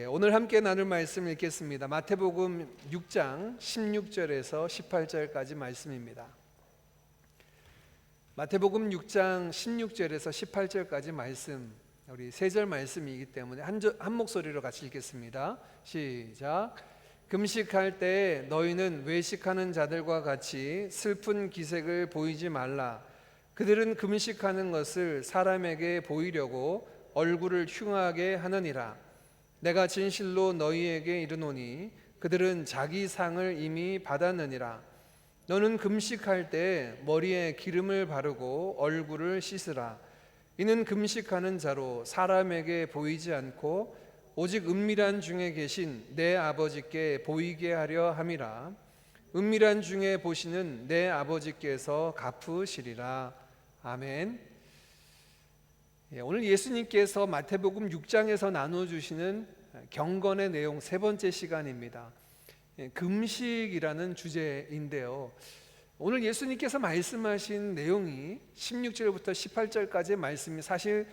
오늘 함께 나눌 말씀 읽겠습니다. 마태복음 6장 16절에서 18절까지 말씀입니다. 마태복음 6장 16절에서 18절까지 말씀, 우리 세 절 말씀이기 때문에 한 목소리로 같이 읽겠습니다. 시작. 금식할 때 너희는 외식하는 자들과 같이 슬픈 기색을 보이지 말라. 그들은 금식하는 것을 사람에게 보이려고 얼굴을 흉하게 하느니라. 내가 진실로 너희에게 이르노니 그들은 자기 상을 이미 받았느니라. 너는 금식할 때 머리에 기름을 바르고 얼굴을 씻으라. 이는 금식하는 자로 사람에게 보이지 않고 오직 은밀한 중에 계신 내 아버지께 보이게 하려 함이라. 은밀한 중에 보시는 내 아버지께서 갚으시리라. 아멘. 오늘 예수님께서 마태복음 6장에서 나눠주시는 경건의 내용 세 번째 시간입니다. 금식이라는 주제인데요, 오늘 예수님께서 말씀하신 내용이 16절부터 18절까지의 말씀이 사실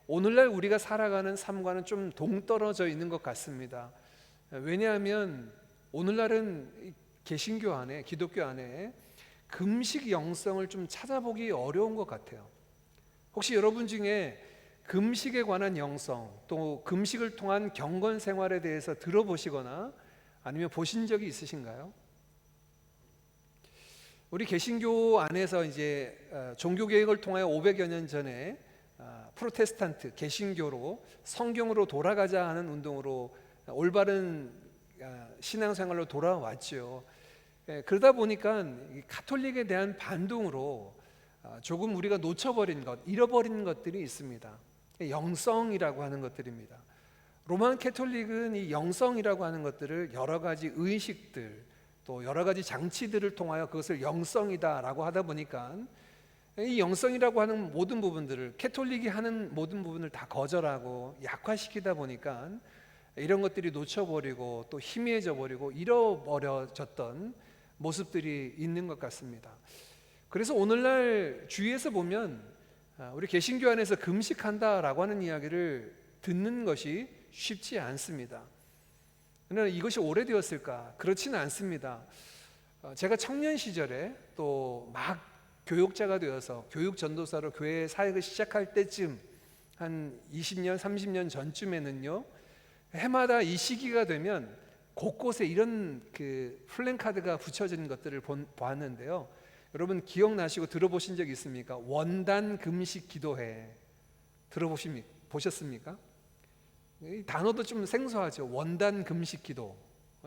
오늘날 우리가 살아가는 삶과는 좀 동떨어져 있는 것 같습니다. 왜냐하면 오늘날은 개신교 안에, 기독교 안에 금식 영성을 좀 찾아보기 어려운 것 같아요. 혹시 여러분 중에 금식에 관한 영성, 또 금식을 통한 경건 생활에 대해서 들어보시거나 아니면 보신 적이 있으신가요? 우리 개신교 안에서 이제 종교 개혁을 통하여 500여 년 전에 프로테스탄트 개신교로 성경으로 돌아가자 하는 운동으로 올바른 신앙생활로 돌아왔죠. 그러다 보니까 가톨릭에 대한 반동으로 조금 우리가 놓쳐버린 것, 잃어버린 것들이 있습니다. 영성이라고 하는 것들입니다. 로만 캐톨릭은 이 영성이라고 하는 것들을 여러 가지 의식들, 또 여러 가지 장치들을 통하여 그것을 영성이다라고 하다 보니까 이 영성이라고 하는 모든 부분들을, 캐톨릭이 하는 모든 부분을 다 거절하고 약화시키다 보니까 이런 것들이 놓쳐버리고 또 희미해져 버리고 잃어버려졌던 모습들이 있는 것 같습니다. 그래서 오늘날 주위에서 보면 우리 개신교 안에서 금식한다라고 하는 이야기를 듣는 것이 쉽지 않습니다. 그러나 이것이 오래되었을까? 그렇지는 않습니다. 제가 청년 시절에 또 막 교육자가 되어서 교육 전도사로 교회 사역을 시작할 때쯤 한 20년, 30년 전쯤에는요, 해마다 이 시기가 되면 곳곳에 이런 플랜카드가 붙여진 것들을 보았는데요. 여러분 기억나시고 들어보신 적 있습니까? 원단 금식 기도회 보셨습니까? 이 단어도 좀 생소하죠. 원단 금식 기도,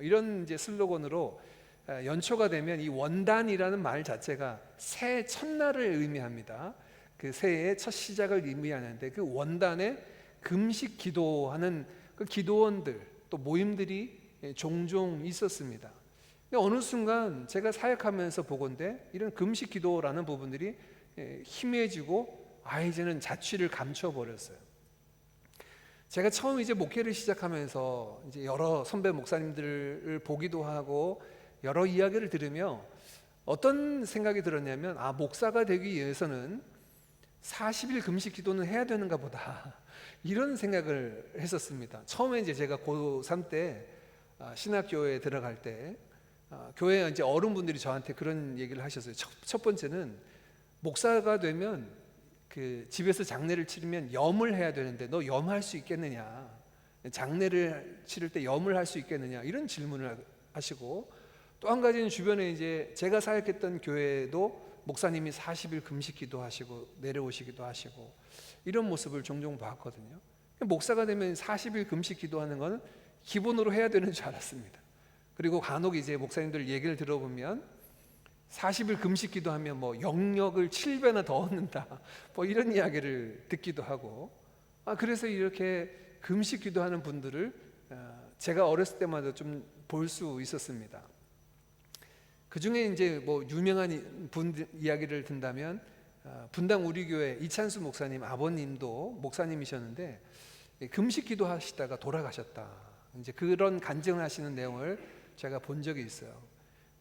이런 이제 슬로건으로 연초가 되면 이 원단이라는 말 자체가 새 첫날을 의미합니다. 그 새해의 첫 시작을 의미하는데 그 원단에 금식 기도하는 그 기도원들, 또 모임들이 종종 있었습니다. 어느 순간 제가 사역하면서 보건대 이런 금식 기도라는 부분들이 희미해지고 이제는 자취를 감춰버렸어요. 제가 처음 이제 목회를 시작하면서 이제 여러 선배 목사님들을 보기도 하고 여러 이야기를 들으며 어떤 생각이 들었냐면, 목사가 되기 위해서는 40일 금식 기도는 해야 되는가 보다, 이런 생각을 했었습니다. 처음에 이제 제가 고3 때 신학교에 들어갈 때 교회 이제 어른분들이 저한테 그런 얘기를 하셨어요. 첫 번째는 목사가 되면 집에서 장례를 치르면 염을 해야 되는데 너 염할 수 있겠느냐, 장례를 치를 때 염을 할 수 있겠느냐, 이런 질문을 하시고, 또 한 가지는 주변에 이제 제가 사역했던 교회도 목사님이 40일 금식 기도하시고 내려오시기도 하시고 이런 모습을 종종 봤거든요. 목사가 되면 40일 금식 기도하는 건 기본으로 해야 되는 줄 알았습니다. 그리고 간혹 이제 목사님들 얘기를 들어보면 40일 금식 기도하면 영역을 7배나 더 얻는다, 이런 이야기를 듣기도 하고, 그래서 이렇게 금식 기도하는 분들을 제가 어렸을 때마다 좀 볼 수 있었습니다. 그 중에 이제 유명한 분 이야기를 든다면 분당 우리 교회 이찬수 목사님 아버님도 목사님이셨는데 금식 기도하시다가 돌아가셨다, 이제 그런 간증하시는 내용을 제가 본 적이 있어요.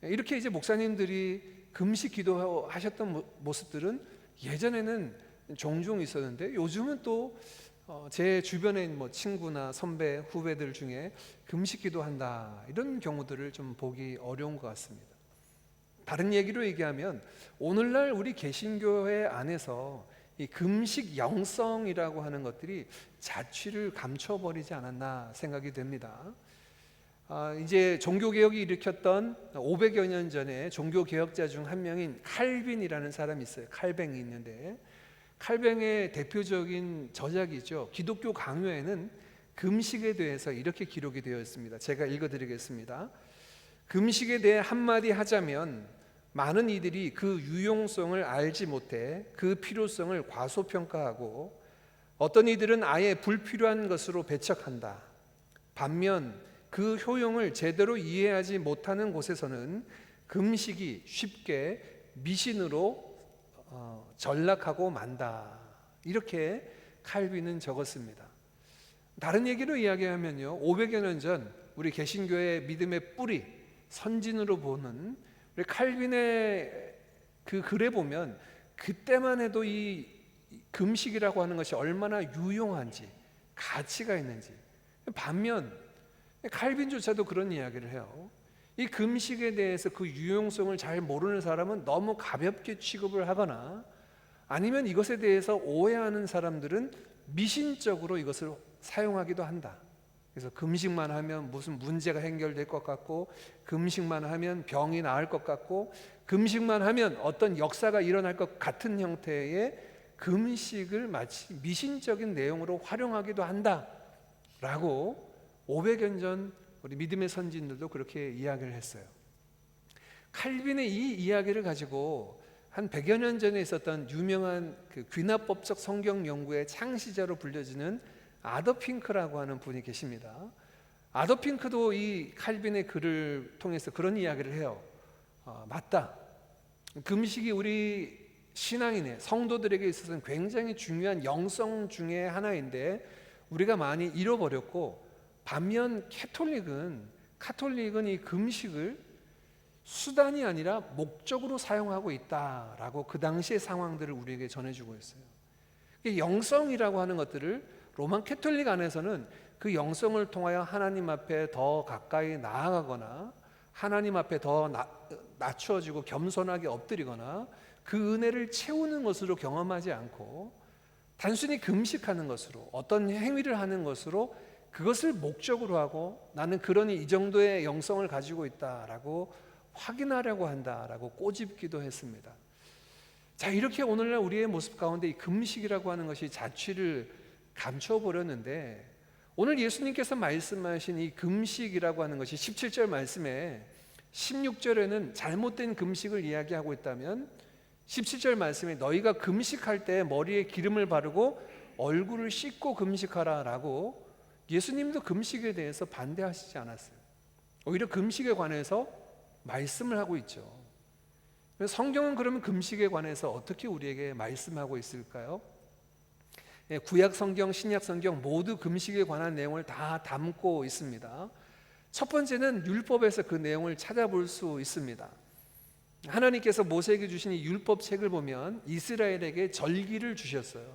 이렇게 이제 목사님들이 금식 기도하셨던 모습들은 예전에는 종종 있었는데 요즘은 또 제 주변에 뭐 친구나 선배, 후배들 중에 금식 기도한다 이런 경우들을 좀 보기 어려운 것 같습니다. 다른 얘기로 얘기하면 오늘날 우리 개신교회 안에서 이 금식 영성이라고 하는 것들이 자취를 감춰버리지 않았나 생각이 됩니다. 이제 종교개혁이 일으켰던 500여 년 전에 종교개혁자 중 한 명인 칼빈이라는 사람이 있어요. 칼뱅이 있는데 칼뱅의 대표적인 저작이죠. 기독교 강요에는 금식에 대해서 이렇게 기록이 되어 있습니다. 제가 읽어드리겠습니다. 금식에 대해 한마디 하자면 많은 이들이 그 유용성을 알지 못해 그 필요성을 과소평가하고 어떤 이들은 아예 불필요한 것으로 배척한다. 반면 그 효용을 제대로 이해하지 못하는 곳에서는 금식이 쉽게 미신으로 전락하고 만다. 이렇게 칼빈은 적었습니다. 다른 얘기로 이야기하면요, 500여 년 전 우리 개신교의 믿음의 뿌리, 선진으로 보는 우리 칼빈의 그 글에 보면 그때만 해도 이 금식이라고 하는 것이 얼마나 유용한지, 가치가 있는지. 반면 칼빈조차도 그런 이야기를 해요. 이 금식에 대해서 그 유용성을 잘 모르는 사람은 너무 가볍게 취급을 하거나 아니면 이것에 대해서 오해하는 사람들은 미신적으로 이것을 사용하기도 한다. 그래서 금식만 하면 무슨 문제가 해결될 것 같고, 금식만 하면 병이 나을 것 같고, 금식만 하면 어떤 역사가 일어날 것 같은 형태의 금식을 마치 미신적인 내용으로 활용하기도 한다라고 500여 년 전 우리 믿음의 선진들도 그렇게 이야기를 했어요. 칼빈의 이 이야기를 가지고 한 100여 년 전에 있었던 유명한 그 귀납법적 성경 연구의 창시자로 불려지는 아더 핑크라고 하는 분이 계십니다. 아더 핑크도 이 칼빈의 글을 통해서 그런 이야기를 해요. 맞다. 금식이 우리 신앙인의 성도들에게 있어서는 굉장히 중요한 영성 중에 하나인데 우리가 많이 잃어버렸고, 반면 카톨릭은 이 금식을 수단이 아니라 목적으로 사용하고 있다라고 그 당시의 상황들을 우리에게 전해주고 있어요. 영성이라고 하는 것들을 로만 캐톨릭 안에서는 그 영성을 통하여 하나님 앞에 더 가까이 나아가거나 하나님 앞에 더 낮추어지고 겸손하게 엎드리거나 그 은혜를 채우는 것으로 경험하지 않고 단순히 금식하는 것으로, 어떤 행위를 하는 것으로 그것을 목적으로 하고 나는 그러니 이 정도의 영성을 가지고 있다라고 확인하려고 한다라고 꼬집기도 했습니다. 자, 이렇게 오늘날 우리의 모습 가운데 이 금식이라고 하는 것이 자취를 감춰버렸는데, 오늘 예수님께서 말씀하신 이 금식이라고 하는 것이 17절 말씀에 16절에는 잘못된 금식을 이야기하고 있다면 17절 말씀에 너희가 금식할 때 머리에 기름을 바르고 얼굴을 씻고 금식하라 라고 예수님도 금식에 대해서 반대하시지 않았어요. 오히려 금식에 관해서 말씀을 하고 있죠. 성경은 그러면 금식에 관해서 어떻게 우리에게 말씀하고 있을까요? 구약 성경, 신약 성경 모두 금식에 관한 내용을 다 담고 있습니다. 첫 번째는 율법에서 그 내용을 찾아볼 수 있습니다. 하나님께서 모세에게 주신 이 율법책을 보면 이스라엘에게 절기를 주셨어요.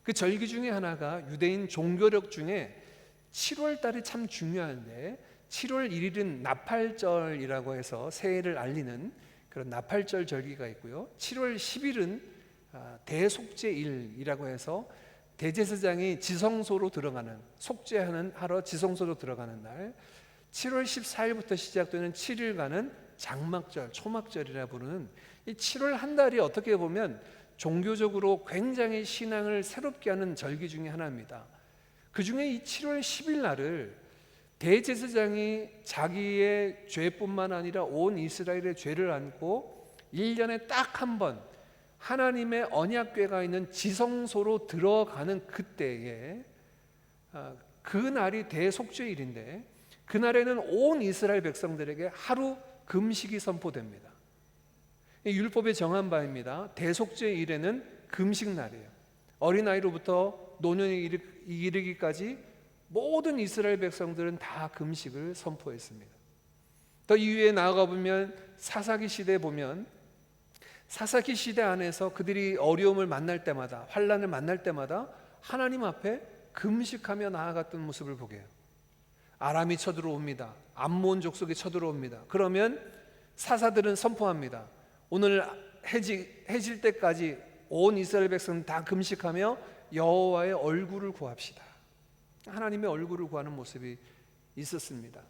그 절기 중에 하나가 유대인 종교력 중에 7월 달이 참 중요한데 7월 1일은 나팔절이라고 해서 새해를 알리는 그런 나팔절 절기가 있고요. 7월 10일은 대속죄일이라고 해서 대제사장이 지성소로 들어가는, 속죄하는 하러 지성소로 들어가는 날, 7월 14일부터 시작되는 7일간은 장막절, 초막절이라 부르는 이 7월 한 달이 어떻게 보면 종교적으로 굉장히 신앙을 새롭게 하는 절기 중에 하나입니다. 그 중에 이 7월 10일 날을 대제사장이 자기의 죄뿐만 아니라 온 이스라엘의 죄를 안고 1년에 딱 한 번 하나님의 언약궤가 있는 지성소로 들어가는 그때에 그 날이 대속죄일인데 그날에는 온 이스라엘 백성들에게 하루 금식이 선포됩니다. 율법에 정한 바입니다. 대속죄일에는 금식날이에요. 어린아이로부터 노년에 이르기까지 모든 이스라엘 백성들은 다 금식을 선포했습니다. 더 이후에 나아가 보면 사사기 시대에 보면 사사기 시대 안에서 그들이 어려움을 만날 때마다, 환난을 만날 때마다 하나님 앞에 금식하며 나아갔던 모습을 보게 해요. 아람이 쳐들어옵니다. 암몬 족속이 쳐들어옵니다. 그러면 사사들은 선포합니다. 오늘 해질 때까지 온 이스라엘 백성은 다 금식하며 여호와의 얼굴을 구합시다. 하나님의 얼굴을 구하는 모습이 있었습니다.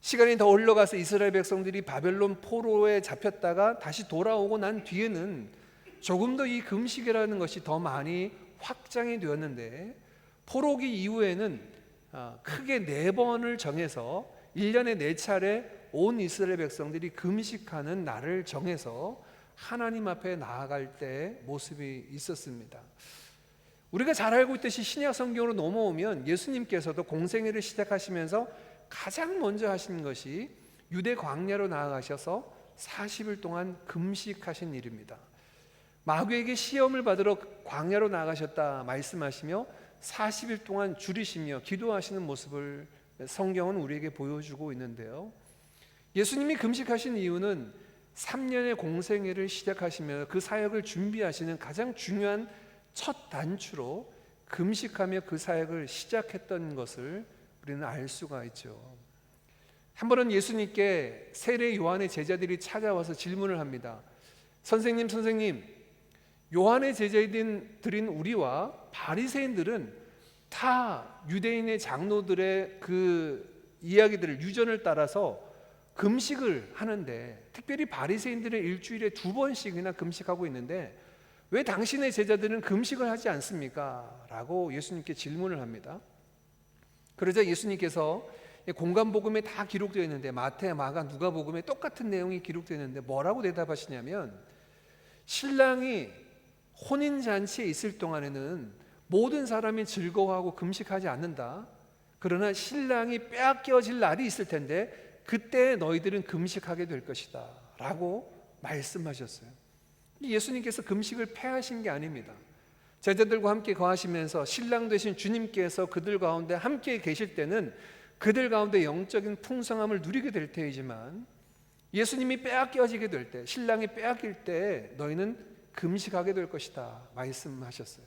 시간이 더 흘러가서 이스라엘 백성들이 바벨론 포로에 잡혔다가 다시 돌아오고 난 뒤에는 조금 더 이 금식이라는 것이 더 많이 확장이 되었는데, 포로기 이후에는 크게 4번을 정해서 1년에 4차례 온 이스라엘 백성들이 금식하는 날을 정해서 하나님 앞에 나아갈 때 모습이 있었습니다. 우리가 잘 알고 있듯이 신약 성경으로 넘어오면 예수님께서도 공생애를 시작하시면서 가장 먼저 하신 것이 유대 광야로 나아가셔서 40일 동안 금식하신 일입니다. 마귀에게 시험을 받으러 광야로 나가셨다 말씀하시며 40일 동안 줄이시며 기도하시는 모습을 성경은 우리에게 보여주고 있는데요, 예수님이 금식하신 이유는 3년의 공생애를 시작하시며 그 사역을 준비하시는 가장 중요한 첫 단추로 금식하며 그 사역을 시작했던 것을 우리는 알 수가 있죠. 한 번은 예수님께 세례 요한의 제자들이 찾아와서 질문을 합니다. 선생님, 요한의 제자들인 우리와 바리새인들은 다 유대인의 장로들의 그 이야기들을, 유전을 따라서 금식을 하는데, 특별히 바리새인들은 일주일에 2번씩이나 금식하고 있는데 왜 당신의 제자들은 금식을 하지 않습니까? 라고 예수님께 질문을 합니다. 그러자 예수님께서 공관복음에 다 기록되어 있는데, 마태, 마가, 누가복음에 똑같은 내용이 기록되어 있는데 뭐라고 대답하시냐면, 신랑이 혼인잔치에 있을 동안에는 모든 사람이 즐거워하고 금식하지 않는다. 그러나 신랑이 빼앗겨질 날이 있을 텐데 그때 너희들은 금식하게 될 것이다 라고 말씀하셨어요. 예수님께서 금식을 폐하신 게 아닙니다. 제자들과 함께 거하시면서 신랑 되신 주님께서 그들 가운데 함께 계실 때는 그들 가운데 영적인 풍성함을 누리게 될 테이지만, 예수님이 빼앗겨지게 될 때, 신랑이 빼앗길 때 너희는 금식하게 될 것이다 말씀하셨어요.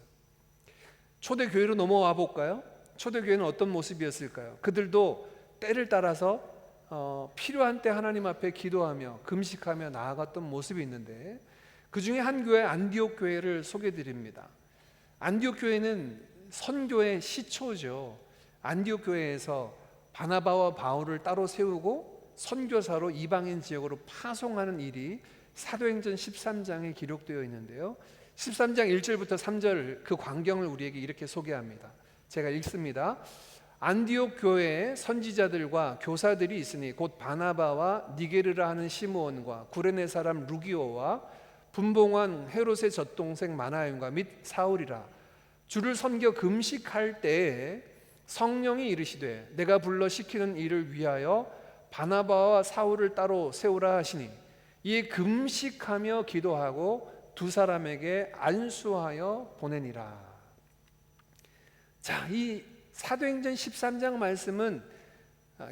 초대교회로 넘어와 볼까요? 초대교회는 어떤 모습이었을까요? 그들도 때를 따라서 필요한 때 하나님 앞에 기도하며 금식하며 나아갔던 모습이 있는데, 그 중에 한 교회, 안디옥 교회를 소개드립니다. 안디옥 교회는 선교의 시초죠. 안디옥 교회에서 바나바와 바울을 따로 세우고 선교사로 이방인 지역으로 파송하는 일이 사도행전 13장에 기록되어 있는데요, 13장 1절부터 3절 그 광경을 우리에게 이렇게 소개합니다. 제가 읽습니다. 안디옥 교회에 선지자들과 교사들이 있으니 곧 바나바와 니게르라 하는 시므온과 구레네 사람 루기오와 분봉한 헤롯의 젖동생 마나연과 및 사울이라. 주를 섬겨 금식할 때에 성령이 이르시되 내가 불러 시키는 일을 위하여 바나바와 사울을 따로 세우라 하시니, 이에 금식하며 기도하고 2사람에게 안수하여 보내니라. 자, 이 사도행전 13장 말씀은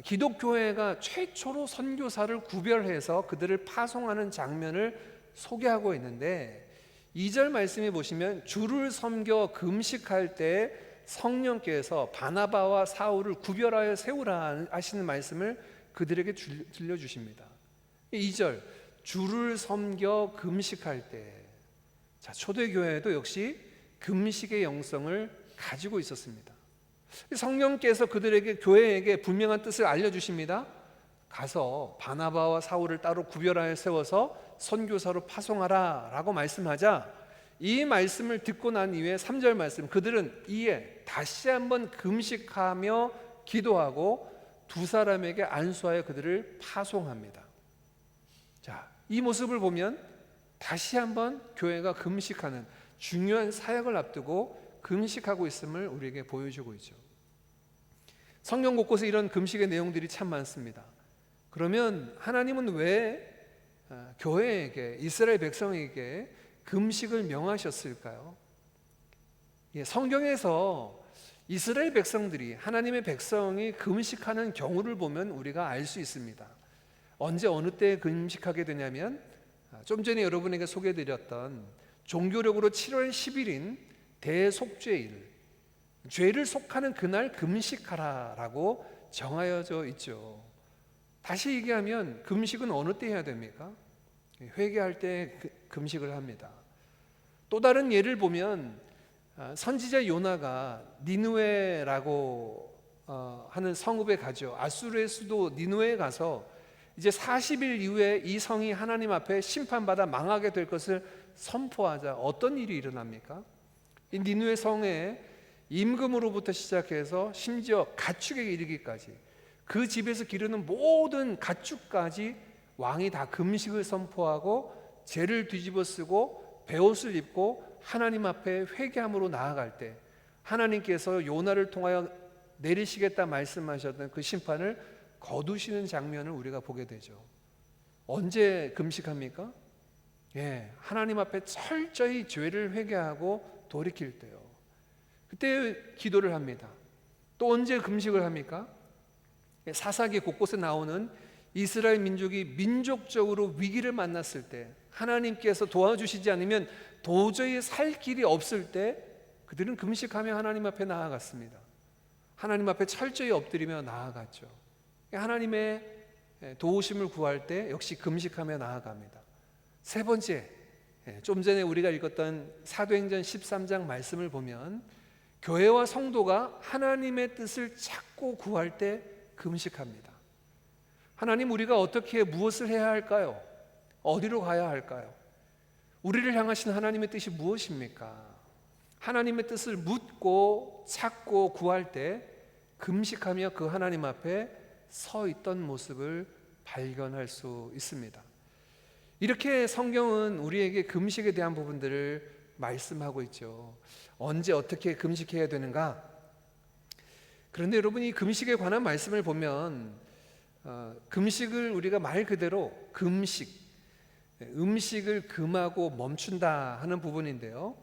기독교회가 최초로 선교사를 구별해서 그들을 파송하는 장면을 소개하고 있는데, 2절 말씀에 보시면 주를 섬겨 금식할 때 성령께서 바나바와 사울을 구별하여 세우라 하시는 말씀을 그들에게 들려주십니다. 2절 주를 섬겨 금식할 때, 자, 초대교회도 역시 금식의 영성을 가지고 있었습니다. 성령께서 그들에게, 교회에게 분명한 뜻을 알려주십니다. 가서 바나바와 사울을 따로 구별하여 세워서 선교사로 파송하라 라고 말씀하자, 이 말씀을 듣고 난 이후에 3절 말씀, 그들은 이에 다시 한번 금식하며 기도하고 2사람에게 안수하여 그들을 파송합니다. 자, 이 모습을 보면 다시 한번 교회가 금식하는 중요한 사역을 앞두고 금식하고 있음을 우리에게 보여주고 있죠. 성경 곳곳에 이런 금식의 내용들이 참 많습니다. 그러면 하나님은 왜 교회에게, 이스라엘 백성에게 금식을 명하셨을까요? 성경에서 이스라엘 백성들이, 하나님의 백성이 금식하는 경우를 보면 우리가 알 수 있습니다. 언제 어느 때 금식하게 되냐면, 좀 전에 여러분에게 소개해드렸던 종교력으로 7월 10일인 대속죄일, 죄를 속하는 그날 금식하라라고 정하여져 있죠. 다시 얘기하면 금식은 어느 때 해야 됩니까? 회개할 때 금식을 합니다. 또 다른 예를 보면 선지자 요나가 니느웨라고 하는 성읍에 가죠. 아수르의 수도 니느웨에 가서 이제 40일 이후에 이 성이 하나님 앞에 심판받아 망하게 될 것을 선포하자 어떤 일이 일어납니까? 이 니느웨 성에 임금으로부터 시작해서 심지어 가축에 이르기까지 그 집에서 기르는 모든 가축까지 왕이 다 금식을 선포하고 죄를 뒤집어 쓰고 베옷을 입고 하나님 앞에 회개함으로 나아갈 때 하나님께서 요나를 통하여 내리시겠다 말씀하셨던 그 심판을 거두시는 장면을 우리가 보게 되죠. 언제 금식합니까? 하나님 앞에 철저히 죄를 회개하고 돌이킬 때요. 그때 기도를 합니다. 또 언제 금식을 합니까? 사사기 곳곳에 나오는 이스라엘 민족이 민족적으로 위기를 만났을 때 하나님께서 도와주시지 않으면 도저히 살 길이 없을 때 그들은 금식하며 하나님 앞에 나아갔습니다. 하나님 앞에 철저히 엎드리며 나아갔죠. 하나님의 도우심을 구할 때 역시 금식하며 나아갑니다. 세 번째, 좀 전에 우리가 읽었던 사도행전 13장 말씀을 보면 교회와 성도가 하나님의 뜻을 찾고 구할 때 금식합니다. 하나님, 우리가 어떻게 무엇을 해야 할까요? 어디로 가야 할까요? 우리를 향하신 하나님의 뜻이 무엇입니까? 하나님의 뜻을 묻고 찾고 구할 때 금식하며 그 하나님 앞에 서 있던 모습을 발견할 수 있습니다. 이렇게 성경은 우리에게 금식에 대한 부분들을 말씀하고 있죠. 언제 어떻게 금식해야 되는가? 그런데 여러분, 이 금식에 관한 말씀을 보면 금식을 우리가 말 그대로 금식, 음식을 금하고 멈춘다 하는 부분인데요.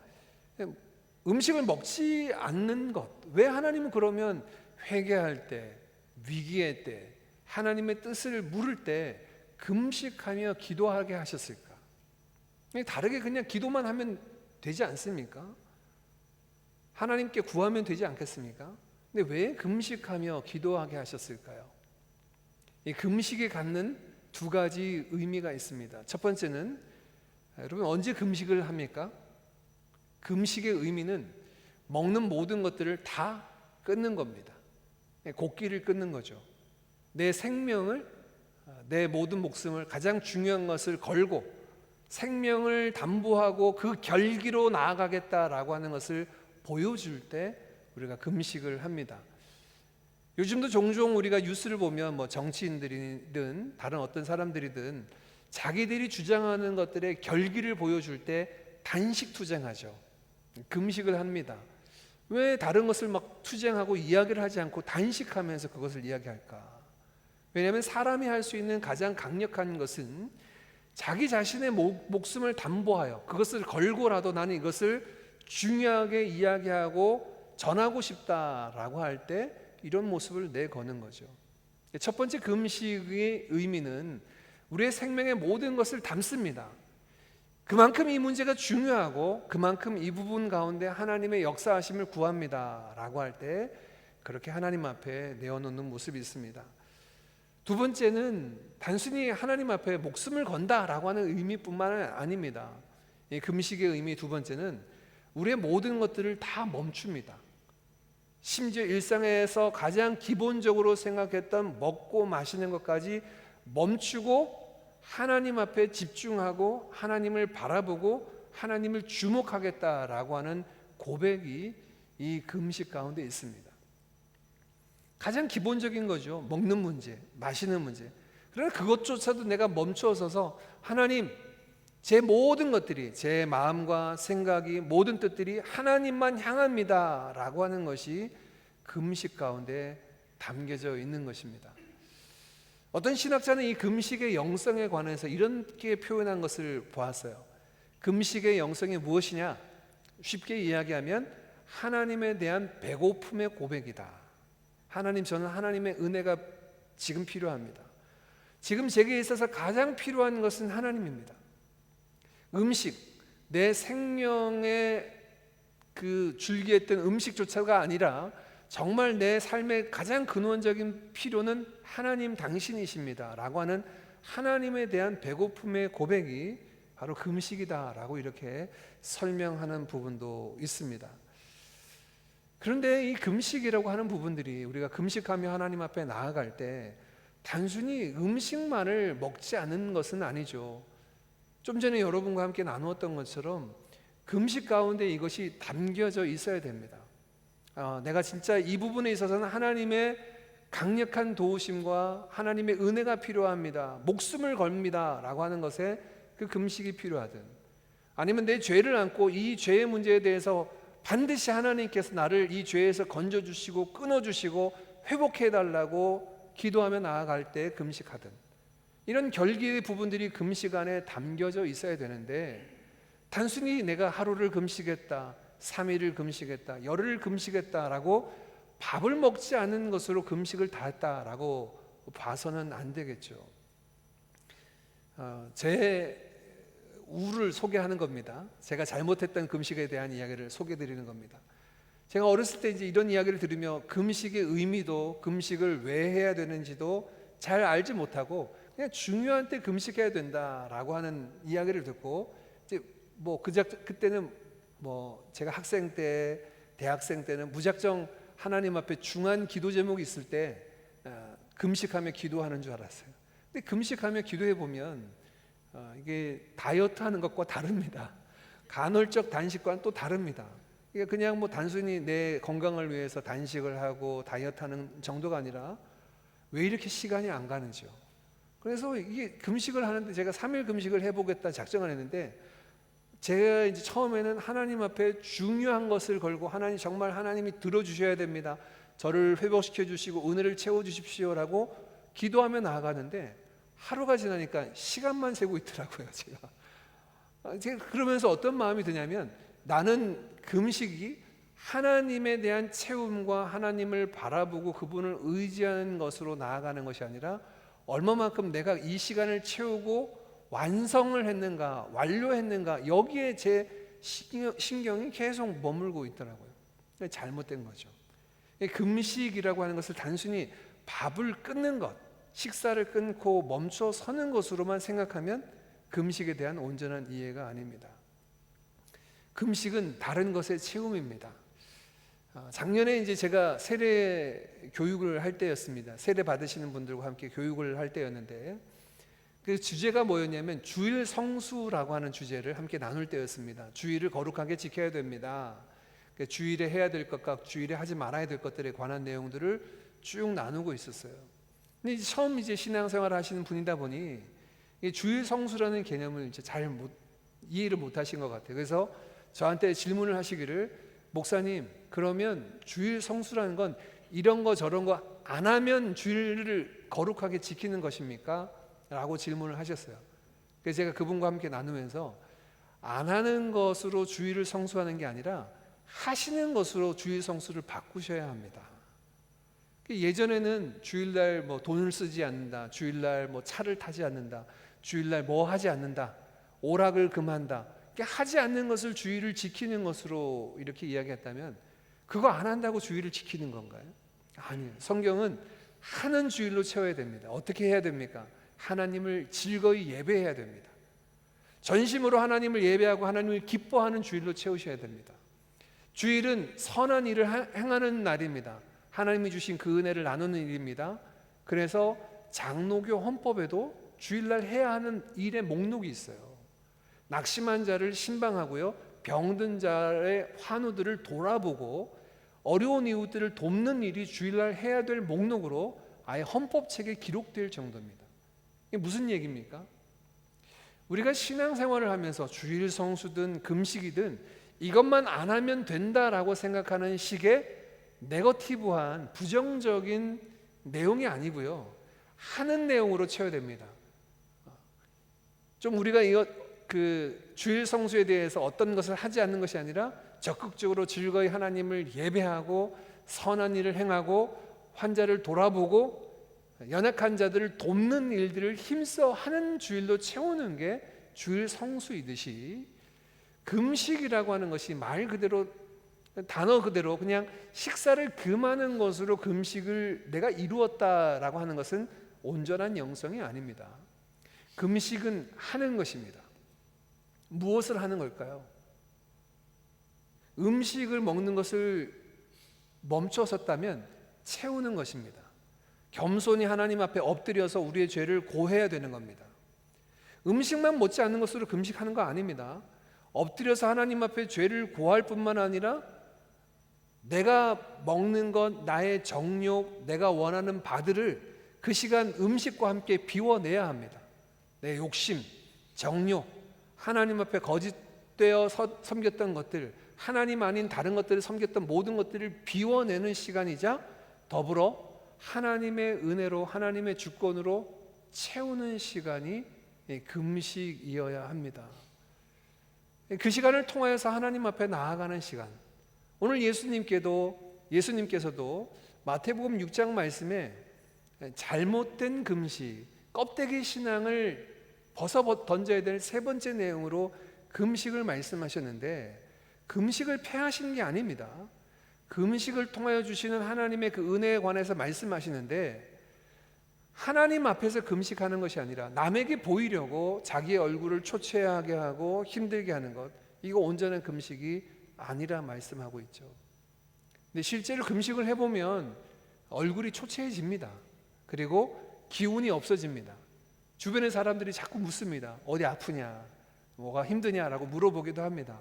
음식을 먹지 않는 것, 왜 하나님은 그러면 회개할 때, 위기의 때, 하나님의 뜻을 물을 때 금식하며 기도하게 하셨을까? 다르게 그냥 기도만 하면 되지 않습니까? 하나님께 구하면 되지 않겠습니까? 근데 왜 금식하며 기도하게 하셨을까요? 이 금식이 갖는 두 가지 의미가 있습니다. 첫 번째는, 여러분, 언제 금식을 합니까? 금식의 의미는 먹는 모든 것들을 다 끊는 겁니다. 곡기를 끊는 거죠. 내 생명을, 내 모든 목숨을, 가장 중요한 것을 걸고 생명을 담보하고 그 결기로 나아가겠다라고 하는 것을 보여줄 때 우리가 금식을 합니다. 요즘도 종종 우리가 뉴스를 보면 정치인들이든 다른 어떤 사람들이든 자기들이 주장하는 것들의 결기를 보여줄 때 단식 투쟁하죠. 금식을 합니다. 왜 다른 것을 막 투쟁하고 이야기를 하지 않고 단식하면서 그것을 이야기할까? 왜냐하면 사람이 할 수 있는 가장 강력한 것은 자기 자신의 목숨을 담보하여 그것을 걸고라도 나는 이것을 중요하게 이야기하고 전하고 싶다라고 할 때 이런 모습을 내거는 거죠. 첫 번째 금식의 의미는 우리의 생명의 모든 것을 담습니다. 그만큼 이 문제가 중요하고 그만큼 이 부분 가운데 하나님의 역사하심을 구합니다 라고 할 때 그렇게 하나님 앞에 내어놓는 모습이 있습니다. 두 번째는 단순히 하나님 앞에 목숨을 건다라고 하는 의미뿐만 아닙니다. 이 금식의 의미 두 번째는 우리의 모든 것들을 다 멈춥니다. 심지어 일상에서 가장 기본적으로 생각했던 먹고 마시는 것까지 멈추고 하나님 앞에 집중하고 하나님을 바라보고 하나님을 주목하겠다라고 하는 고백이 이 금식 가운데 있습니다. 가장 기본적인 거죠. 먹는 문제, 마시는 문제. 그러나 그것조차도 내가 멈춰서서 하나님, 제 모든 것들이, 제 마음과 생각이, 모든 뜻들이 하나님만 향합니다 라고 하는 것이 금식 가운데 담겨져 있는 것입니다. 어떤 신학자는 이 금식의 영성에 관해서 이렇게 표현한 것을 보았어요. 금식의 영성이 무엇이냐? 쉽게 이야기하면 하나님에 대한 배고픔의 고백이다. 하나님, 저는 하나님의 은혜가 지금 필요합니다. 지금 제게 있어서 가장 필요한 것은 하나님입니다. 음식, 내 생명의 그 줄기했던 음식조차가 아니라 정말 내 삶의 가장 근원적인 필요는 하나님 당신이십니다 라고 하는 하나님에 대한 배고픔의 고백이 바로 금식이다 라고 이렇게 설명하는 부분도 있습니다. 그런데 이 금식이라고 하는 부분들이 우리가 금식하며 하나님 앞에 나아갈 때 단순히 음식만을 먹지 않는 것은 아니죠. 좀 전에 여러분과 함께 나누었던 것처럼 금식 가운데 이것이 담겨져 있어야 됩니다. 내가 진짜 이 부분에 있어서는 하나님의 강력한 도우심과 하나님의 은혜가 필요합니다, 목숨을 겁니다 라고 하는 것에 그 금식이 필요하든, 아니면 내 죄를 안고 이 죄의 문제에 대해서 반드시 하나님께서 나를 이 죄에서 건져주시고 끊어주시고 회복해달라고 기도하며 나아갈 때 금식하든, 이런 결기의 부분들이 금식 안에 담겨져 있어야 되는데, 단순히 내가 하루를 금식했다, 3일을 금식했다, 열흘을 금식했다라고 밥을 먹지 않는 것으로 금식을 다 했다라고 봐서는 안 되겠죠. 제 우를 소개하는 겁니다. 제가 잘못했던 금식에 대한 이야기를 소개드리는 겁니다. 제가 어렸을 때 이제 이런 이야기를 들으며 금식의 의미도, 금식을 왜 해야 되는지도 잘 알지 못하고 그냥 중요한 때 금식해야 된다라고 하는 이야기를 듣고, 이제 그때는 제가 학생 때, 대학생 때는 무작정 하나님 앞에 중한 기도 제목이 있을 때 금식하며 기도하는 줄 알았어요. 근데 금식하며 기도해 보면 이게 다이어트 하는 것과 다릅니다. 간헐적 단식과는 또 다릅니다. 이게 그냥 단순히 내 건강을 위해서 단식을 하고 다이어트 하는 정도가 아니라 왜 이렇게 시간이 안 가는지요. 그래서 이게 금식을 하는데, 제가 3일 금식을 해보겠다 작정을 했는데, 제가 이제 처음에는 하나님 앞에 중요한 것을 걸고, 하나님 정말 하나님이 들어주셔야 됩니다, 저를 회복시켜 주시고 은혜를 채워 주십시오라고 기도하며 나아가는데, 하루가 지나니까 시간만 세고 있더라고요. 제가 그러면서 어떤 마음이 드냐면, 나는 금식이 하나님에 대한 채움과 하나님을 바라보고 그분을 의지하는 것으로 나아가는 것이 아니라 얼마만큼 내가 이 시간을 채우고 완성을 했는가, 완료했는가, 여기에 제 신경이 계속 머물고 있더라고요. 잘못된 거죠. 금식이라고 하는 것을 단순히 밥을 끊는 것, 식사를 끊고 멈춰 서는 것으로만 생각하면 금식에 대한 온전한 이해가 아닙니다. 금식은 다른 것의 채움입니다. 작년에 이제 제가 세례 교육을 할 때였습니다. 세례 받으시는 분들과 함께 교육을 할 때였는데, 그 주제가 뭐였냐면 주일 성수라고 하는 주제를 함께 나눌 때였습니다. 주일을 거룩하게 지켜야 됩니다. 주일에 해야 될 것과 주일에 하지 말아야 될 것들에 관한 내용들을 쭉 나누고 있었어요. 근데 처음 신앙생활을 하시는 분이다 보니 주일 성수라는 개념을 이제 이해를 못 하신 것 같아요. 그래서 저한테 질문을 하시기를, 목사님, 그러면 주일 성수라는 건 이런 거 저런 거 안 하면 주일을 거룩하게 지키는 것입니까? 라고 질문을 하셨어요. 그래서 제가 그분과 함께 나누면서, 안 하는 것으로 주일을 성수하는 게 아니라 하시는 것으로 주일 성수를 바꾸셔야 합니다. 예전에는 주일날 돈을 쓰지 않는다, 주일날 차를 타지 않는다, 주일날 하지 않는다, 오락을 금한다, 하지 않는 것을 주일을 지키는 것으로 이렇게 이야기했다면, 그거 안 한다고 주일을 지키는 건가요? 아니에요. 성경은 하는 주일로 채워야 됩니다. 어떻게 해야 됩니까? 하나님을 즐거이 예배해야 됩니다. 전심으로 하나님을 예배하고 하나님을 기뻐하는 주일로 채우셔야 됩니다. 주일은 선한 일을 행하는 날입니다. 하나님이 주신 그 은혜를 나누는 일입니다. 그래서 장로교 헌법에도 주일날 해야 하는 일의 목록이 있어요. 낙심한 자를 신방하고요, 병든 자의 환우들을 돌아보고 어려운 이웃들을 돕는 일이 주일날 해야 될 목록으로 아예 헌법책에 기록될 정도입니다. 이게 무슨 얘기입니까? 우리가 신앙생활을 하면서 주일 성수든 금식이든 이것만 안 하면 된다라고 생각하는 식의 네거티브한 부정적인 내용이 아니고요, 하는 내용으로 채워야 됩니다. 좀 우리가 주일 성수에 대해서 어떤 것을 하지 않는 것이 아니라 적극적으로 즐거이 하나님을 예배하고 선한 일을 행하고 환자를 돌아보고 연약한 자들을 돕는 일들을 힘써 하는 주일로 채우는 게 주일 성수이듯이, 금식이라고 하는 것이 말 그대로 단어 그대로 그냥 식사를 금하는 것으로 금식을 내가 이루었다라고 하는 것은 온전한 영성이 아닙니다. 금식은 하는 것입니다. 무엇을 하는 걸까요? 음식을 먹는 것을 멈춰섰다면 채우는 것입니다. 겸손히 하나님 앞에 엎드려서 우리의 죄를 고해야 되는 겁니다. 음식만 못지 않는 것으로 금식하는 거 아닙니다. 엎드려서 하나님 앞에 죄를 고할 뿐만 아니라 내가 먹는 것, 나의 정욕, 내가 원하는 바들을 그 시간 음식과 함께 비워내야 합니다. 내 욕심, 정욕, 하나님 앞에 거짓되어 섬겼던 것들, 하나님 아닌 다른 것들을 섬겼던 모든 것들을 비워내는 시간이자 더불어 하나님의 은혜로, 하나님의 주권으로 채우는 시간이 금식이어야 합니다. 그 시간을 통하여서 하나님 앞에 나아가는 시간. 오늘 예수님께서도 마태복음 6장 말씀에 잘못된 금식, 껍데기 신앙을 벗어 던져야 될 세 번째 내용으로 금식을 말씀하셨는데, 금식을 폐하신 게 아닙니다. 금식을 통하여 주시는 하나님의 그 은혜에 관해서 말씀하시는데, 하나님 앞에서 금식하는 것이 아니라 남에게 보이려고 자기의 얼굴을 초췌하게 하고 힘들게 하는 것, 이거 온전한 금식이 아니라 말씀하고 있죠. 근데 실제로 금식을 해보면 얼굴이 초췌해집니다. 그리고 기운이 없어집니다. 주변의 사람들이 자꾸 묻습니다. 어디 아프냐, 뭐가 힘드냐라고 물어보기도 합니다.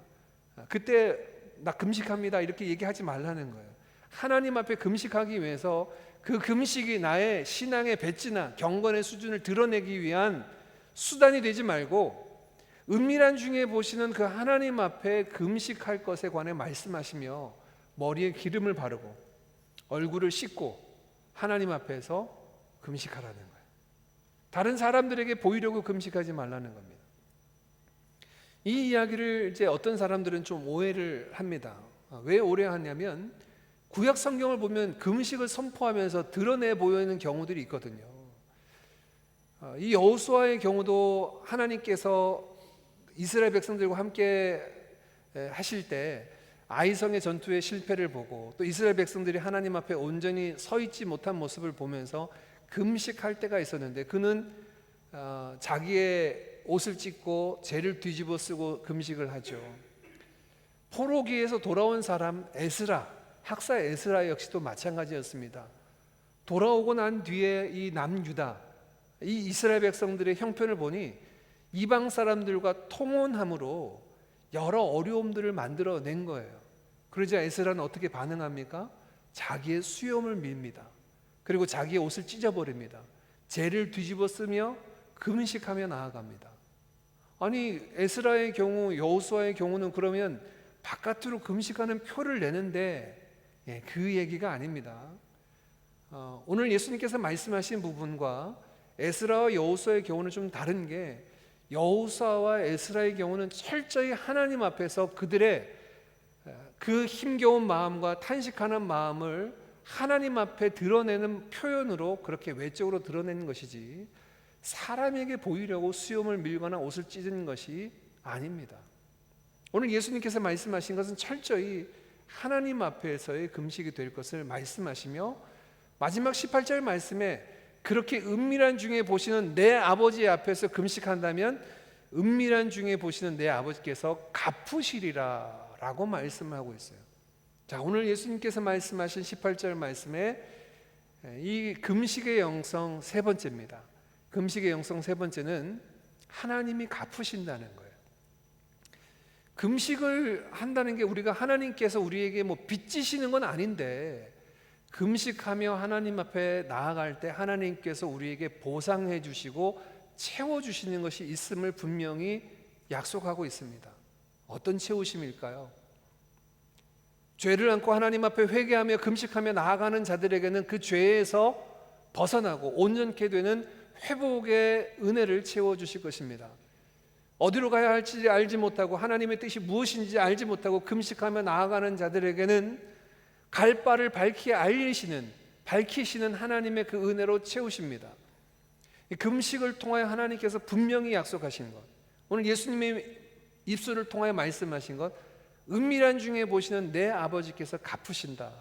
그때 나 금식합니다 이렇게 얘기하지 말라는 거예요. 하나님 앞에 금식하기 위해서 그 금식이 나의 신앙의 배치나 경건의 수준을 드러내기 위한 수단이 되지 말고, 은밀한 중에 보시는 그 하나님 앞에 금식할 것에 관해 말씀하시며 머리에 기름을 바르고 얼굴을 씻고 하나님 앞에서 금식하라는 거예요. 다른 사람들에게 보이려고 금식하지 말라는 겁니다. 이 이야기를 이제 어떤 사람들은 좀 오해를 합니다. 왜 오해하냐면, 구약 성경을 보면 금식을 선포하면서 드러내 보이는 경우들이 있거든요. 이 여호수아의 경우도 하나님께서 이스라엘 백성들과 함께 하실 때 아이성의 전투의 실패를 보고, 또 이스라엘 백성들이 하나님 앞에 온전히 서 있지 못한 모습을 보면서 금식할 때가 있었는데, 그는 자기의 옷을 찢고 죄를 뒤집어 쓰고 금식을 하죠. 포로기에서 돌아온 사람 에스라, 학사 에스라 역시도 마찬가지였습니다. 돌아오고 난 뒤에 이 남유다, 이 이스라엘 백성들의 형편을 보니 이방 사람들과 통혼함으로 여러 어려움들을 만들어낸 거예요. 그러자 에스라는 어떻게 반응합니까? 자기의 수염을 밀니다. 그리고 자기의 옷을 찢어버립니다. 죄를 뒤집어 쓰며 금식하며 나아갑니다. 아니, 에스라의 경우, 여호수아의 경우는 그러면 바깥으로 금식하는 표를 내는데, 그 얘기가 아닙니다. 오늘 예수님께서 말씀하신 부분과 에스라와 여호수아의 경우는 좀 다른 게, 여호수아와 에스라의 경우는 철저히 하나님 앞에서 그들의 그 힘겨운 마음과 탄식하는 마음을 하나님 앞에 드러내는 표현으로 그렇게 외적으로 드러내는 것이지, 사람에게 보이려고 수염을 밀거나 옷을 찢은 것이 아닙니다. 오늘 예수님께서 말씀하신 것은 철저히 하나님 앞에서의 금식이 될 것을 말씀하시며, 마지막 18절 말씀에 그렇게 은밀한 중에 보시는 내 아버지 앞에서 금식한다면 은밀한 중에 보시는 내 아버지께서 갚으시리라 라고 말씀하고 있어요. 자, 오늘 예수님께서 말씀하신 18절 말씀에 이 금식의 영성 세 번째입니다. 금식의 영성 세 번째는 하나님이 갚으신다는 거예요. 금식을 한다는 게 우리가 하나님께서 우리에게 뭐 빚지시는 건 아닌데, 금식하며 하나님 앞에 나아갈 때 하나님께서 우리에게 보상해 주시고 채워 주시는 것이 있음을 분명히 약속하고 있습니다. 어떤 채우심일까요? 죄를 안고 하나님 앞에 회개하며 금식하며 나아가는 자들에게는 그 죄에서 벗어나고 온전케 되는 회복의 은혜를 채워 주실 것입니다. 어디로 가야 할지 알지 못하고 하나님의 뜻이 무엇인지 알지 못하고 금식하며 나아가는 자들에게는 갈 바를 밝히시는 하나님의 그 은혜로 채우십니다. 금식을 통하여 하나님께서 분명히 약속하신 것, 오늘 예수님의 입술을 통하여 말씀하신 것, 은밀한 중에 보시는 내 아버지께서 갚으신다.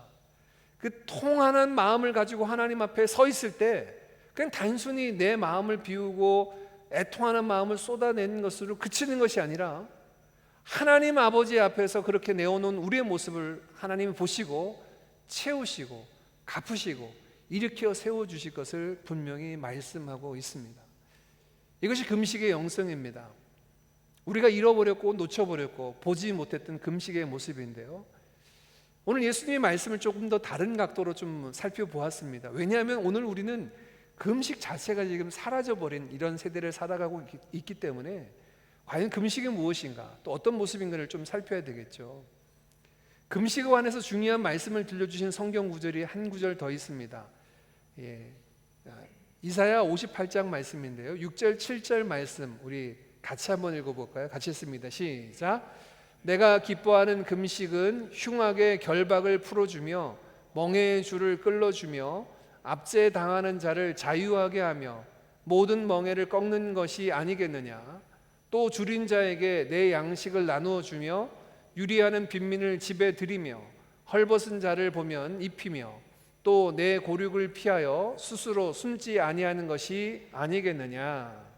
그 통한한 마음을 가지고 하나님 앞에 서 있을 때 그냥 단순히 내 마음을 비우고 애통하는 마음을 쏟아내는 것으로 그치는 것이 아니라 하나님 아버지 앞에서 그렇게 내어놓은 우리의 모습을 하나님이 보시고 채우시고 갚으시고 일으켜 세워주실 것을 분명히 말씀하고 있습니다. 이것이 금식의 영성입니다. 우리가 잃어버렸고 놓쳐버렸고 보지 못했던 금식의 모습인데요, 오늘 예수님의 말씀을 조금 더 다른 각도로 좀 살펴보았습니다. 왜냐하면 오늘 우리는 금식 자체가 지금 사라져버린 이런 세대를 살아가고 있기 때문에 과연 금식이 무엇인가, 또 어떤 모습인가를 좀 살펴야 되겠죠. 금식에 관해서 중요한 말씀을 들려주신 성경 구절이 한 구절 더 있습니다. 이사야 58장 말씀인데요, 6절 7절 말씀 우리 같이 한번 읽어볼까요? 같이 읽습니다. 시작. 내가 기뻐하는 금식은 흉악의 결박을 풀어주며 멍에의 줄을 끌어주며 압제당하는 자를 자유하게 하며 모든 멍에를 꺾는 것이 아니겠느냐. 또 줄인 자에게 내 양식을 나누어 주며 유리하는 빈민을 집에 들이며 헐벗은 자를 보면 입히며 또 내 고륙을 피하여 스스로 숨지 아니하는 것이 아니겠느냐.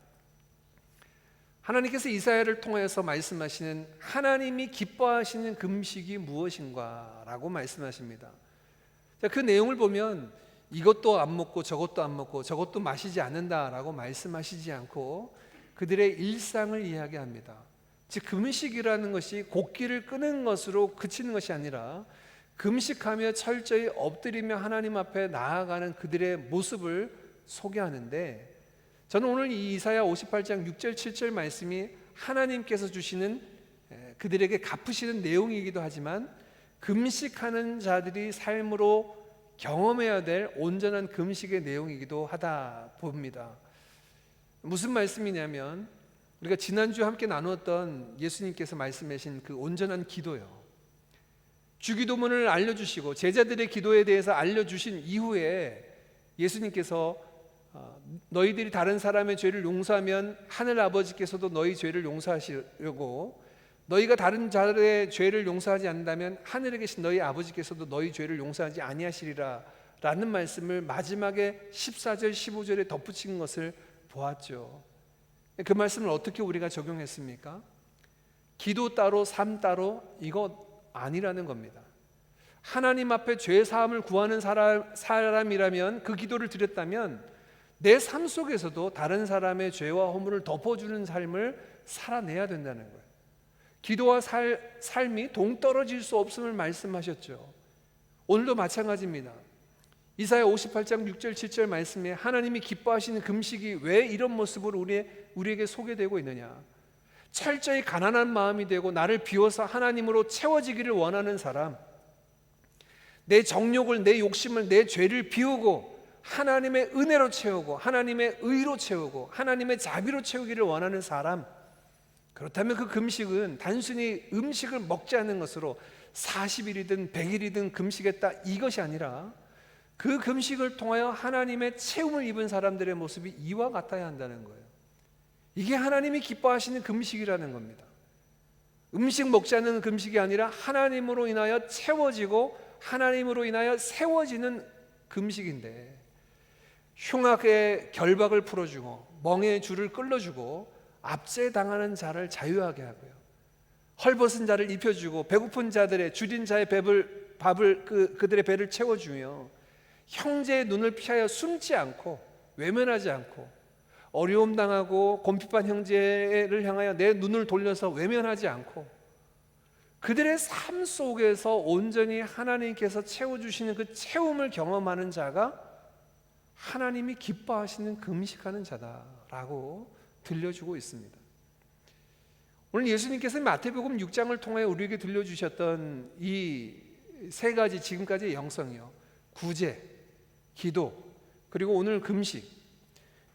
하나님께서 이사야를 통해서 말씀하시는 하나님이 기뻐하시는 금식이 무엇인가 라고 말씀하십니다. 그 내용을 보면 이것도 안 먹고 저것도 안 먹고 저것도 마시지 않는다라고 말씀하시지 않고 그들의 일상을 이야기합니다. 즉 금식이라는 것이 곡기를 끄는 것으로 그치는 것이 아니라 금식하며 철저히 엎드리며 하나님 앞에 나아가는 그들의 모습을 소개하는데, 저는 오늘 이 이사야 58장 6절 7절 말씀이 하나님께서 주시는 그들에게 갚으시는 내용이기도 하지만 금식하는 자들이 삶으로 경험해야 될 온전한 금식의 내용이기도 하다 봅니다. 무슨 말씀이냐면 우리가 지난주 함께 나누었던 예수님께서 말씀하신 그 온전한 기도요, 주기도문을 알려주시고 제자들의 기도에 대해서 알려주신 이후에 예수님께서 너희들이 다른 사람의 죄를 용서하면 하늘 아버지께서도 너희 죄를 용서하시려고, 너희가 다른 자들의 죄를 용서하지 않는다면 하늘에 계신 너희 아버지께서도 너희 죄를 용서하지 아니하시리라 라는 말씀을 마지막에 14절 15절에 덧붙인 것을 보았죠. 그 말씀을 어떻게 우리가 적용했습니까? 기도 따로 삶 따로 이거 아니라는 겁니다. 하나님 앞에 죄 사함을 구하는 사람이라면, 그 기도를 드렸다면 내 삶 속에서도 다른 사람의 죄와 허물을 덮어주는 삶을 살아내야 된다는 거예요. 기도와 삶이 동떨어질 수 없음을 말씀하셨죠. 오늘도 마찬가지입니다. 이사야 58장 6절 7절 말씀에 하나님이 기뻐하시는 금식이 왜 이런 모습으로 우리에게 소개되고 있느냐. 철저히 가난한 마음이 되고 나를 비워서 하나님으로 채워지기를 원하는 사람, 내 정욕을, 내 욕심을, 내 죄를 비우고 하나님의 은혜로 채우고 하나님의 의로 채우고 하나님의 자비로 채우기를 원하는 사람, 그렇다면 그 금식은 단순히 음식을 먹지 않는 것으로 40일이든 100일이든 금식했다 이것이 아니라 그 금식을 통하여 하나님의 채움을 입은 사람들의 모습이 이와 같아야 한다는 거예요. 이게 하나님이 기뻐하시는 금식이라는 겁니다. 음식 먹지 않는 금식이 아니라 하나님으로 인하여 채워지고 하나님으로 인하여 세워지는 금식인데, 흉악의 결박을 풀어주고 멍에의 줄을 끌어주고 압제당하는 자를 자유하게 하고요, 헐벗은 자를 입혀주고 배고픈 자들의 줄인 자의 밥을 그들의 배를 채워주며 형제의 눈을 피하여 숨지 않고 외면하지 않고, 어려움 당하고 곰핍한 형제를 향하여 내 눈을 돌려서 외면하지 않고, 그들의 삶 속에서 온전히 하나님께서 채워주시는 그 채움을 경험하는 자가 하나님이 기뻐하시는 금식하는 자다라고 들려주고 있습니다. 오늘 예수님께서 마태복음 6장을 통해 우리에게 들려주셨던 이 세 가지 지금까지의 영성이요, 구제, 기도, 그리고 오늘 금식,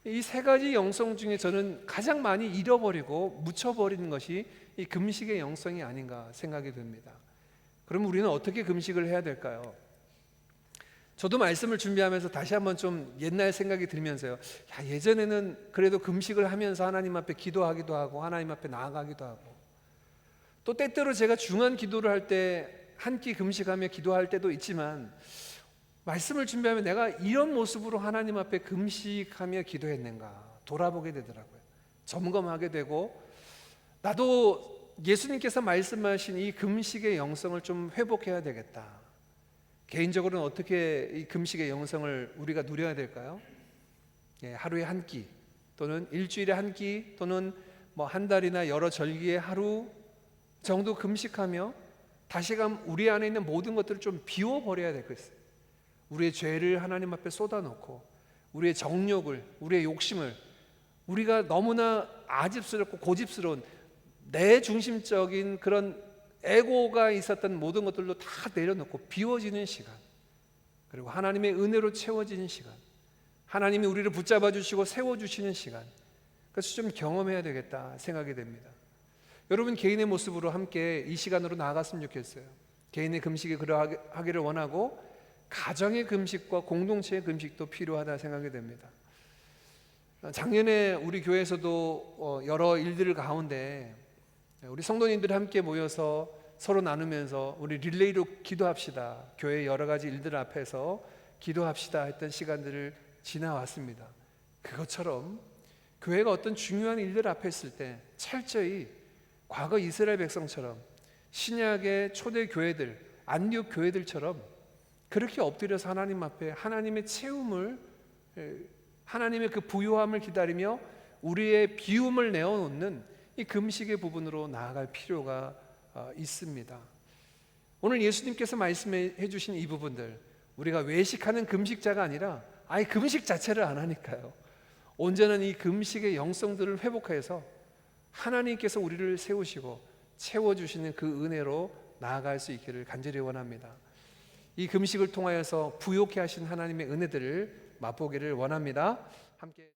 이 세 가지 영성 중에 저는 가장 많이 잃어버리고 묻혀버리는 것이 이 금식의 영성이 아닌가 생각이 듭니다. 그럼 우리는 어떻게 금식을 해야 될까요? 저도 말씀을 준비하면서 다시 한번 좀 옛날 생각이 들면서요, 예전에는 그래도 금식을 하면서 하나님 앞에 기도하기도 하고 하나님 앞에 나아가기도 하고, 또 때때로 제가 중한 기도를 할 때 한 끼 금식하며 기도할 때도 있지만 말씀을 준비하면 내가 이런 모습으로 하나님 앞에 금식하며 기도했는가 돌아보게 되더라고요. 점검하게 되고 나도 예수님께서 말씀하신 이 금식의 영성을 좀 회복해야 되겠다. 개인적으로는 어떻게 이 금식의 영성을 우리가 누려야 될까요? 하루에 한 끼 또는 일주일에 한 끼 또는 뭐 한 달이나 여러 절기에 하루 정도 금식하며 다시금 우리 안에 있는 모든 것들을 좀 비워버려야 될 것이에요. 우리의 죄를 하나님 앞에 쏟아놓고 우리의 정욕을, 우리의 욕심을, 우리가 너무나 아집스럽고 고집스러운 내 중심적인 그런 에고가 있었던 모든 것들도 다 내려놓고 비워지는 시간, 그리고 하나님의 은혜로 채워지는 시간, 하나님이 우리를 붙잡아 주시고 세워주시는 시간, 그래서 좀 경험해야 되겠다 생각이 됩니다. 여러분 개인의 모습으로 함께 이 시간으로 나아갔으면 좋겠어요. 개인의 금식이 그러하기를 원하고 가정의 금식과 공동체의 금식도 필요하다 생각이 됩니다. 작년에 우리 교회에서도 여러 일들 가운데 우리 성도님들이 함께 모여서 서로 나누면서 우리 릴레이로 기도합시다, 교회 여러 가지 일들 앞에서 기도합시다 했던 시간들을 지나왔습니다. 그것처럼 교회가 어떤 중요한 일들 앞에 있을 때 철저히 과거 이스라엘 백성처럼 신약의 초대 교회들, 안디옥 교회들처럼 그렇게 엎드려서 하나님 앞에 하나님의 채움을, 하나님의 그 부요함을 기다리며 우리의 비움을 내어놓는 이 금식의 부분으로 나아갈 필요가 있습니다. 오늘 예수님께서 말씀해 주신 이 부분들, 우리가 외식하는 금식자가 아니라 아예 금식 자체를 안 하니까요, 온전한 이 금식의 영성들을 회복해서 하나님께서 우리를 세우시고 채워주시는 그 은혜로 나아갈 수 있기를 간절히 원합니다. 이 금식을 통하여서 부욕해 하신 하나님의 은혜들을 맛보기를 원합니다. 함께